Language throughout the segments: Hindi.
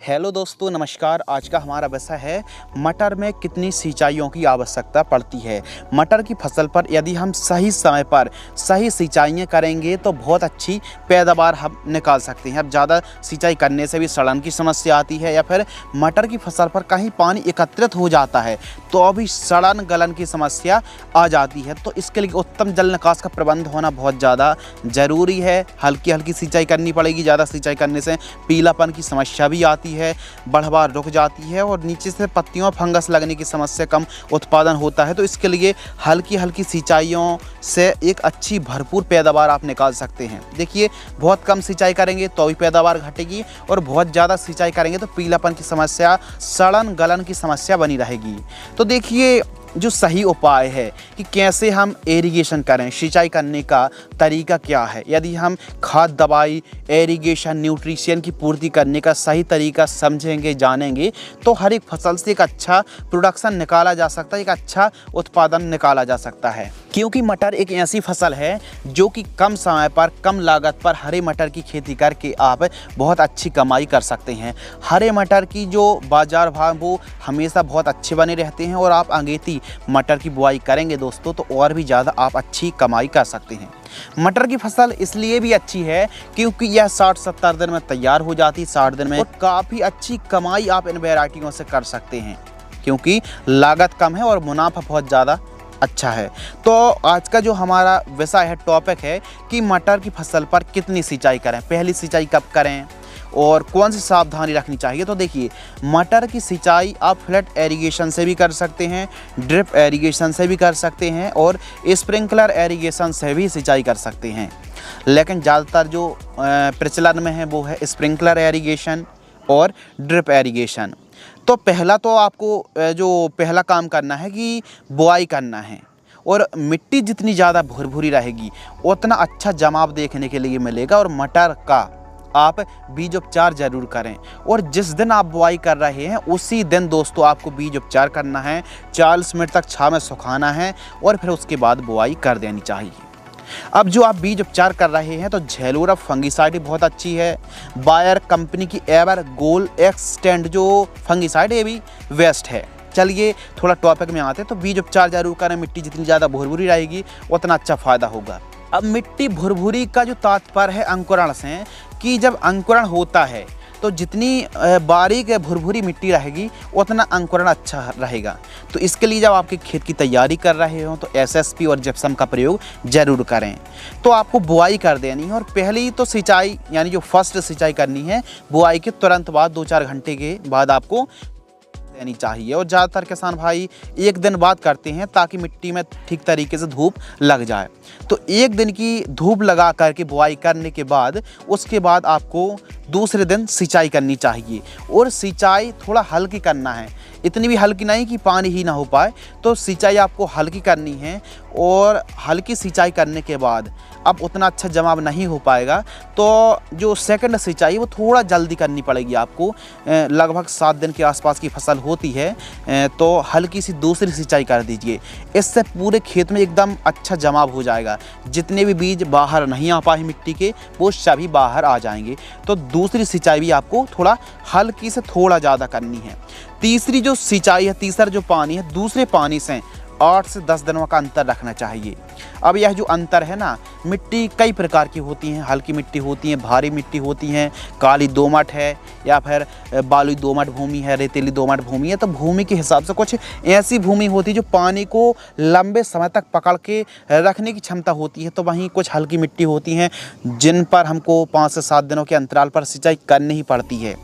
हेलो दोस्तों, नमस्कार। आज का हमारा विषय है मटर में कितनी सिंचाइयों की आवश्यकता पड़ती है। मटर की फसल पर यदि हम सही समय पर सही सिंचाइयाँ करेंगे तो बहुत अच्छी पैदावार हम निकाल सकते हैं। अब ज़्यादा सिंचाई करने से भी सड़न की समस्या आती है या फिर मटर की फसल पर कहीं पानी एकत्रित हो जाता है तो अभी सड़न गलन की समस्या आ जाती है। तो इसके लिए उत्तम जल निकास का प्रबंध होना बहुत ज़्यादा ज़रूरी है। हल्की हल्की सिंचाई करनी पड़ेगी। ज़्यादा सिंचाई करने से पीलापन की समस्या भी आती है, बढ़वार रुक जाती है और नीचे से पत्तियों फंगस लगने की समस्या, कम उत्पादन होता है। तो इसके लिए हल्की हल्की सिंचाइयों से एक अच्छी भरपूर पैदावार आप निकाल सकते हैं। देखिए, बहुत कम सिंचाई करेंगे तो भी पैदावार घटेगी और बहुत ज़्यादा सिंचाई करेंगे तो पीलापन की समस्या, सड़न गलन की समस्या बनी रहेगी। तो देखिए, जो सही उपाय है कि कैसे हम एरीगेशन करें, सिंचाई करने का तरीका क्या है। यदि हम खाद, दवाई, एरीगेशन, न्यूट्रिशन की पूर्ति करने का सही तरीका समझेंगे, जानेंगे तो हर एक फसल से एक अच्छा प्रोडक्शन निकाला जा सकता है, एक अच्छा उत्पादन निकाला जा सकता है। क्योंकि मटर एक ऐसी फसल है जो कि कम समय पर, कम लागत पर हरे मटर की खेती करके आप बहुत अच्छी कमाई कर सकते हैं। हरे मटर की जो बाज़ार भाव वो हमेशा बहुत अच्छे बने रहते हैं और आप अगेती मटर की बुआई करेंगे दोस्तों तो और भी ज़्यादा आप अच्छी कमाई कर सकते हैं। मटर की फसल इसलिए भी अच्छी है क्योंकि यह 60-70 दिन में तैयार हो जाती है, 60 दिन में, और काफ़ी अच्छी कमाई आप इन वैरायटियों से कर सकते हैं क्योंकि लागत कम है और मुनाफा बहुत ज़्यादा अच्छा है। तो आज का जो हमारा विषय है, टॉपिक है कि मटर की फसल पर कितनी सिंचाई करें, पहली सिंचाई कब करें और कौन सी सावधानी रखनी चाहिए। तो देखिए, मटर की सिंचाई आप फ्लैट एरीगेशन से भी कर सकते हैं, ड्रिप एरीगेशन से भी कर सकते हैं और स्प्रिंकलर एरीगेशन से भी सिंचाई कर सकते हैं। लेकिन ज़्यादातर जो प्रचलन में है वो है स्प्रिंकलर एरीगेशन और ड्रिप एरीगेशन। तो पहला तो आपको जो पहला काम करना है कि बुआई करना है और मिट्टी जितनी ज़्यादा भुरभुरी रहेगी उतना अच्छा जमाव देखने के लिए मिलेगा। और मटर का आप बीज उपचार जरूर करें और जिस दिन आप बुआई कर रहे हैं उसी दिन दोस्तों आपको बीज उपचार करना है। 40 मिनट तक छांव में सुखाना है और फिर उसके बाद बुआई कर देनी चाहिए। अब जो आप बीज उपचार कर रहे हैं तो झेलोरा फंगिसाइड बहुत अच्छी है। बायर कंपनी की एवर गोल एक्सटेंड जो फंगिसाइड है भी बेस्ट है। चलिए थोड़ा टॉपिक में आते हैं। तो बीज उपचार जरूर करें। मिट्टी जितनी ज़्यादा भुरभुरी रहेगी उतना अच्छा फ़ायदा होगा। अब मिट्टी भुरभुरी का जो तात्पर्य है अंकुरण से, कि जब अंकुरण होता है तो जितनी बारीक भुरभुरी मिट्टी रहेगी उतना अंकुरण अच्छा रहेगा। तो इसके लिए जब आपके खेत की तैयारी कर रहे हो तो एसएसपी और जिप्सम का प्रयोग जरूर करें। तो आपको बुआई कर देनी है और पहली तो सिंचाई यानी जो फर्स्ट सिंचाई करनी है बुआई के तुरंत बाद 2-4 घंटे के बाद आपको देनी चाहिए। और ज़्यादातर किसान भाई 1 दिन बाद करते हैं ताकि मिट्टी में ठीक तरीके से धूप लग जाए। तो 1 दिन की धूप लगा करके बुआई करने के बाद उसके बाद आपको दूसरे दिन सिंचाई करनी चाहिए। और सिंचाई थोड़ा हल्की करना है, इतनी भी हल्की नहीं कि पानी ही ना हो पाए। तो सिंचाई आपको हल्की करनी है और हल्की सिंचाई करने के बाद अब उतना अच्छा जमाव नहीं हो पाएगा तो जो सेकंड सिंचाई वो थोड़ा जल्दी करनी पड़ेगी आपको। लगभग 7 दिन के आसपास की फसल होती है तो हल्की सी दूसरी सिंचाई कर दीजिए। इससे पूरे खेत में एकदम अच्छा जमाव हो जाएगा। जितने भी बीज बाहर नहीं आ पाए मिट्टी के वो सभी बाहर आ जाएंगे। तो दूसरी सिंचाई भी आपको थोड़ा हल्की से थोड़ा ज़्यादा करनी है। तीसरी जो सिंचाई है, तीसरा जो पानी है, दूसरे पानी से 8 से 10 दिनों का अंतर रखना चाहिए। अब यह जो अंतर है ना, मिट्टी कई प्रकार की होती हैं। हल्की मिट्टी होती हैं, भारी मिट्टी होती हैं, काली दोमट है या फिर बालुई दोमट भूमि है, रेतीली दोमट भूमि है। तो भूमि के हिसाब से कुछ ऐसी भूमि होती है जो पानी को लंबे समय तक पकड़ के रखने की क्षमता होती है। तो वहीं कुछ हल्की मिट्टी होती हैं जिन पर हमको 5 से 7 दिनों के अंतराल पर सिंचाई करनी ही पड़ती है।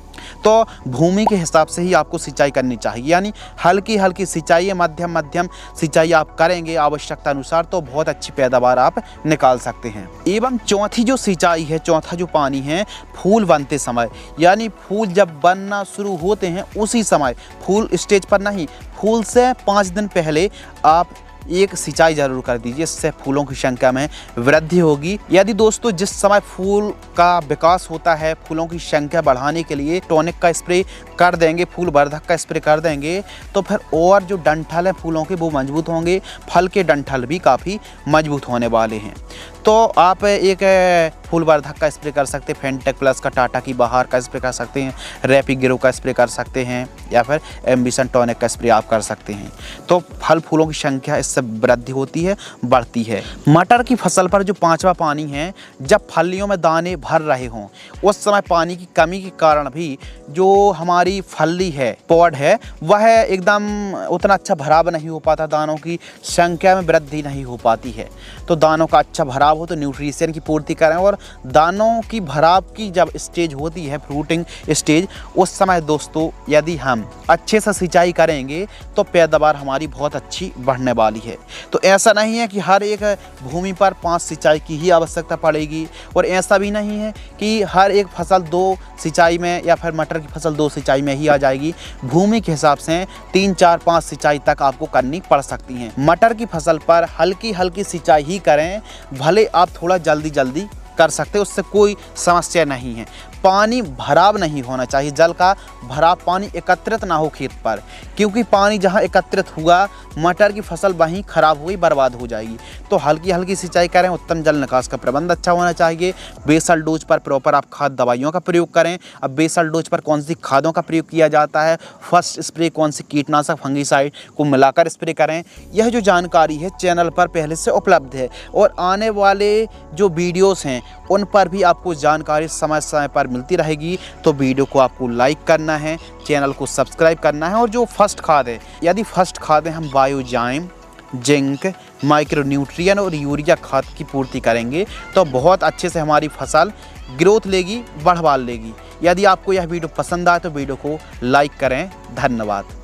तो भूमि के हिसाब से ही आपको सिंचाई करनी चाहिए, यानी हल्की हल्की सिंचाई, मध्यम मध्यम सिंचाई आप करेंगे आवश्यकता अनुसार तो बहुत अच्छी पैदावार आप निकाल सकते हैं। एवं चौथी जो सिंचाई है, चौथा जो पानी है, फूल बनते समय, यानी फूल जब बनना शुरू होते हैं उसी समय, फूल स्टेज पर नहीं, फूल से 5 दिन पहले आप एक सिंचाई जरूर कर दीजिए। इससे फूलों की संख्या में वृद्धि होगी। यदि दोस्तों जिस समय फूल का विकास होता है, फूलों की संख्या बढ़ाने के लिए टॉनिक का स्प्रे कर देंगे, फूल वर्धक का स्प्रे कर देंगे तो फिर और जो डंठल है फूलों के वो मजबूत होंगे, फल के डंठल भी काफ़ी मजबूत होने वाले हैं। तो आप एक फूलवर्धक का स्प्रे कर सकते हैं, फेंटेक प्लस का, टाटा की बहार का स्प्रे कर सकते हैं, रैपिग्रो का स्प्रे कर सकते हैं, या फिर एम्बिशन टॉनिक का स्प्रे आप कर सकते हैं। तो फल फूलों की संख्या इससे वृद्धि होती है, बढ़ती है। मटर की फसल पर जो 5वां पानी है, जब फलियों में दाने भर रहे हों उस समय पानी की कमी के कारण भी जो हमारी फली है, पॉड है, वह एकदम उतना अच्छा भराव नहीं हो पाता, दानों की संख्या में वृद्धि नहीं हो पाती है। तो दानों का अच्छा भराव हो तो न्यूट्रिशन की पूर्ति करें, और दानों की भराव की जब स्टेज होती है, फ्रूटिंग स्टेज, उस समय दोस्तों यदि हम अच्छे से सिंचाई करेंगे तो पैदावार हमारी बहुत अच्छी बढ़ने वाली है। तो ऐसा नहीं है कि हर एक भूमि पर 5 सिंचाई की ही आवश्यकता पड़ेगी, और ऐसा भी नहीं है कि हर एक फसल 2 सिंचाई में या फिर मटर की फसल 2 सिंचाई में ही आ जाएगी। भूमि के हिसाब से 3, 4, 5 सिंचाई तक आपको करनी पड़ सकती हैं। मटर की फसल पर हल्की हल्की सिंचाई ही करें, भले आप थोड़ा जल्दी कर सकते, उससे कोई समस्या नहीं है। पानी भराव नहीं होना चाहिए, जल का भराव, पानी एकत्रित ना हो खेत पर, क्योंकि पानी जहां एकत्रित हुआ मटर की फसल वहीं खराब हुई, बर्बाद हो जाएगी। तो हल्की हल्की सिंचाई करें, उत्तम जल निकास का प्रबंध अच्छा होना चाहिए। बेसल डोज पर प्रॉपर आप खाद दवाइयों का प्रयोग करें। अब बेसल डोज पर कौन सी खादों का प्रयोग किया जाता है, फर्स्ट स्प्रे कौन सी कीटनाशक फंगीसाइड को मिलाकर स्प्रे करें, यह जो जानकारी है चैनल पर पहले से उपलब्ध है, और आने वाले जो वीडियोस हैं उन पर भी आपको जानकारी समय समय पर मिलती रहेगी। तो वीडियो को आपको लाइक करना है, चैनल को सब्सक्राइब करना है। और जो फर्स्ट खाद है, यदि फर्स्ट खादें हम बायोजाइम, जिंक, माइक्रोन्यूट्रिएंट और यूरिया खाद की पूर्ति करेंगे तो बहुत अच्छे से हमारी फसल ग्रोथ लेगी, बढ़वाल लेगी। यदि आपको यह वीडियो पसंद आए तो वीडियो को लाइक करें। धन्यवाद।